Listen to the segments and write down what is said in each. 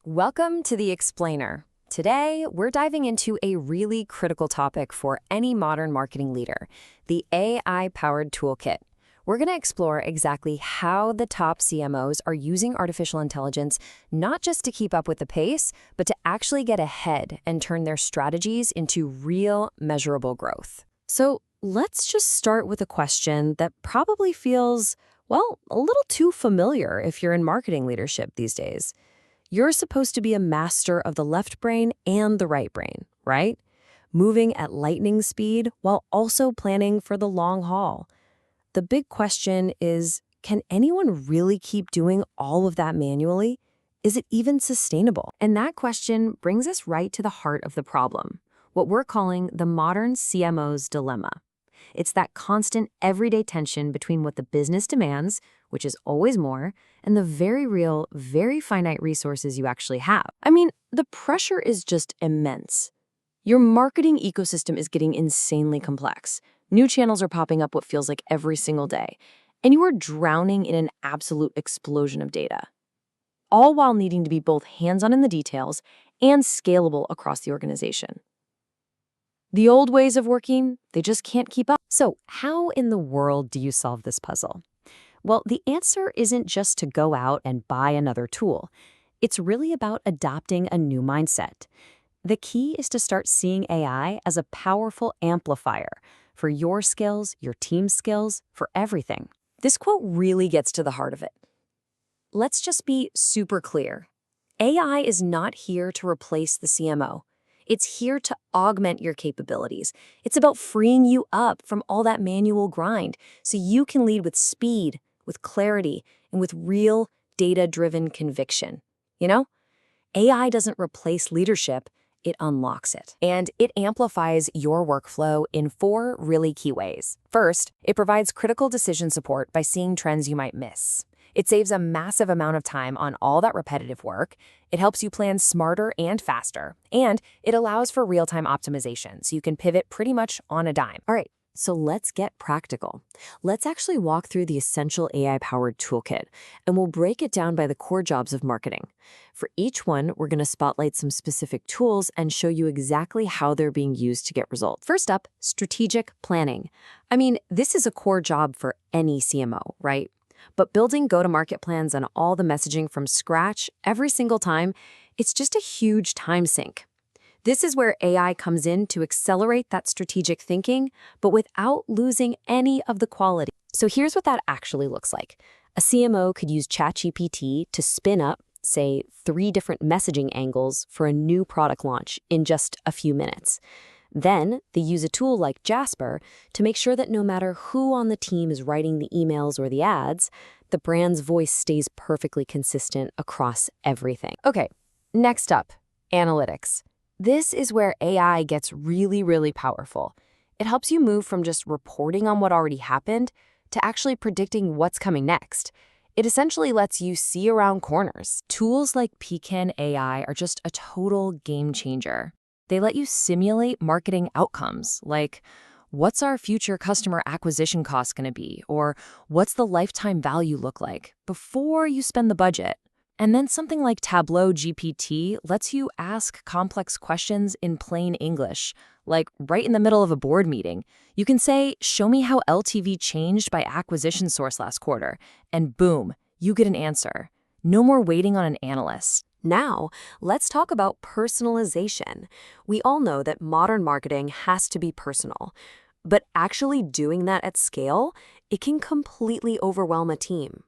Welcome to The Explainer. Today, we're diving into a really critical topic for any modern marketing leader, the AI-powered toolkit. We're going to explore exactly how the top CMOs are using artificial intelligence not just to keep up with the pace, but to actually get ahead and turn their strategies into real, measurable growth. So let's just start with a question that probably feels, well, a little too familiar if you're in marketing leadership these days. You're supposed to be a master of the left brain and the right brain, right? Moving at lightning speed while also planning for the long haul. The big question is, can anyone really keep doing all of that manually? Is it even sustainable? And that question brings us right to the heart of the problem, what we're calling the modern CMO's dilemma. It's that constant everyday tension between what the business demands, which is always more, and the very real, very finite resources you actually have. I mean, the pressure is just immense. Your marketing ecosystem is getting insanely complex. New channels are popping up what feels like every single day, and you are drowning in an absolute explosion of data, all while needing to be both hands-on in the details and scalable across the organization. The old ways of working, they just can't keep up. So how in the world do you solve this puzzle? Well, the answer isn't just to go out and buy another tool. It's really about adopting a new mindset. The key is to start seeing AI as a powerful amplifier for your skills, your team's skills, for everything. This quote really gets to the heart of it. Let's just be super clear. AI is not here to replace the CMO. It's here to augment your capabilities. It's about freeing you up from all that manual grind so you can lead with speed, with clarity, and with real data-driven conviction. You know, AI doesn't replace leadership, it unlocks it. And it amplifies your workflow in 4 really key ways. First, it provides critical decision support by seeing trends you might miss. It saves a massive amount of time on all that repetitive work. It helps you plan smarter and faster. And it allows for real-time optimization, so you can pivot pretty much on a dime. All right, so let's get practical. Let's actually walk through the essential AI-powered toolkit, and we'll break it down by the core jobs of marketing. For each one, we're going to spotlight some specific tools and show you exactly how they're being used to get results. First up, strategic planning. I mean, this is a core job for any CMO, right? But building go-to-market plans and all the messaging from scratch every single time, it's just a huge time sink. This is where AI comes in to accelerate that strategic thinking, but without losing any of the quality. So here's what that actually looks like. A CMO could use ChatGPT to spin up, say, 3 different messaging angles for a new product launch in just a few minutes. Then, they use a tool like Jasper to make sure that no matter who on the team is writing the emails or the ads, the brand's voice stays perfectly consistent across everything. Okay, next up, analytics. This is where AI gets really, really powerful. It helps you move from just reporting on what already happened to actually predicting what's coming next. It essentially lets you see around corners. Tools like Pecan AI are just a total game changer. They let you simulate marketing outcomes, like what's our future customer acquisition cost going to be, or what's the lifetime value look like, before you spend the budget. And then something like Tableau GPT lets you ask complex questions in plain English, like right in the middle of a board meeting. You can say, show me how LTV changed by acquisition source last quarter, and boom, you get an answer. No more waiting on an analyst. Now, let's talk about personalization. We all know that modern marketing has to be personal, but actually doing that at scale, it can completely overwhelm a team.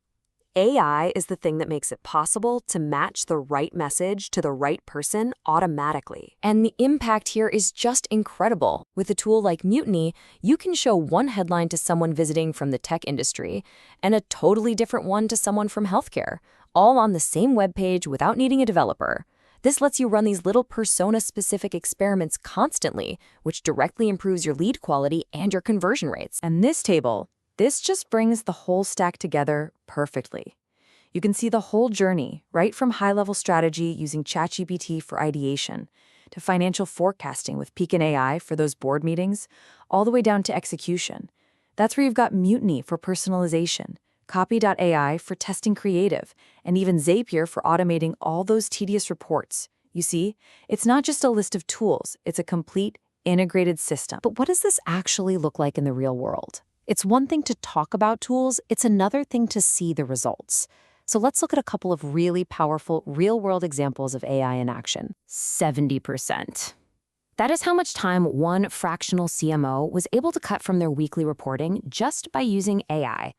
AI is the thing that makes it possible to match the right message to the right person automatically. And the impact here is just incredible. With a tool like Mutiny, you can show one headline to someone visiting from the tech industry and a totally different one to someone from healthcare, all on the same webpage without needing a developer. This lets you run these little persona-specific experiments constantly, which directly improves your lead quality and your conversion rates. And this just brings the whole stack together perfectly. You can see the whole journey, right from high-level strategy using ChatGPT for ideation, to financial forecasting with Pecan AI for those board meetings, all the way down to execution. That's where you've got Mutiny for personalization, Copy.ai for testing creative, and even Zapier for automating all those tedious reports. You see, it's not just a list of tools, it's a complete, integrated system. But what does this actually look like in the real world? It's one thing to talk about tools, it's another thing to see the results. So let's look at a couple of really powerful real-world examples of AI in action. 70%. That is how much time one fractional CMO was able to cut from their weekly reporting just by using AI.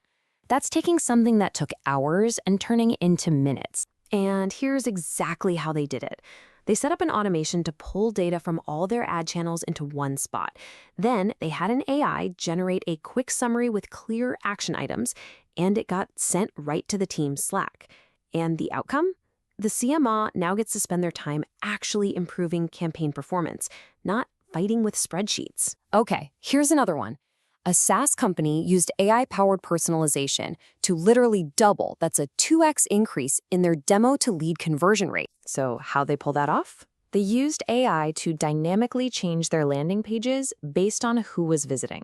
That's taking something that took hours and turning it into minutes. And here's exactly how they did it. They set up an automation to pull data from all their ad channels into one spot. Then they had an AI generate a quick summary with clear action items, and it got sent right to the team's Slack. And the outcome? The CMO now gets to spend their time actually improving campaign performance, not fighting with spreadsheets. Okay, here's another one. A SaaS company used AI-powered personalization to literally double, that's a 2x increase in their demo-to-lead conversion rate. So how'd they pull that off? They used AI to dynamically change their landing pages based on who was visiting.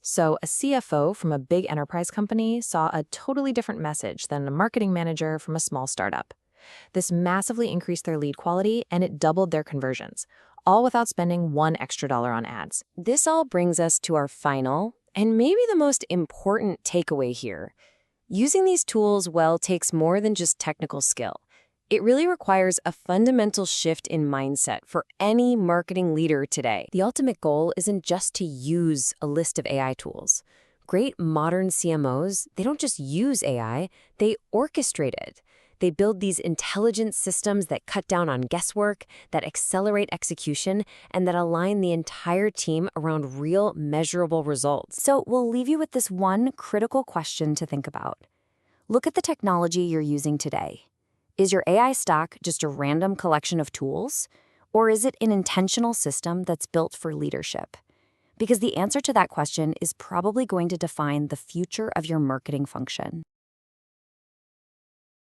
So a CFO from a big enterprise company saw a totally different message than a marketing manager from a small startup. This massively increased their lead quality, and it doubled their conversions, all without spending $1 extra on ads. This all brings us to our final, and maybe the most important takeaway here. Using these tools well takes more than just technical skill. It really requires a fundamental shift in mindset for any marketing leader today. The ultimate goal isn't just to use a list of AI tools. Great modern CMOs, they don't just use AI, they orchestrate it. They build these intelligent systems that cut down on guesswork, that accelerate execution, and that align the entire team around real, measurable results. So we'll leave you with this one critical question to think about. Look at the technology you're using today. Is your AI stack just a random collection of tools? Or is it an intentional system that's built for leadership? Because the answer to that question is probably going to define the future of your marketing function.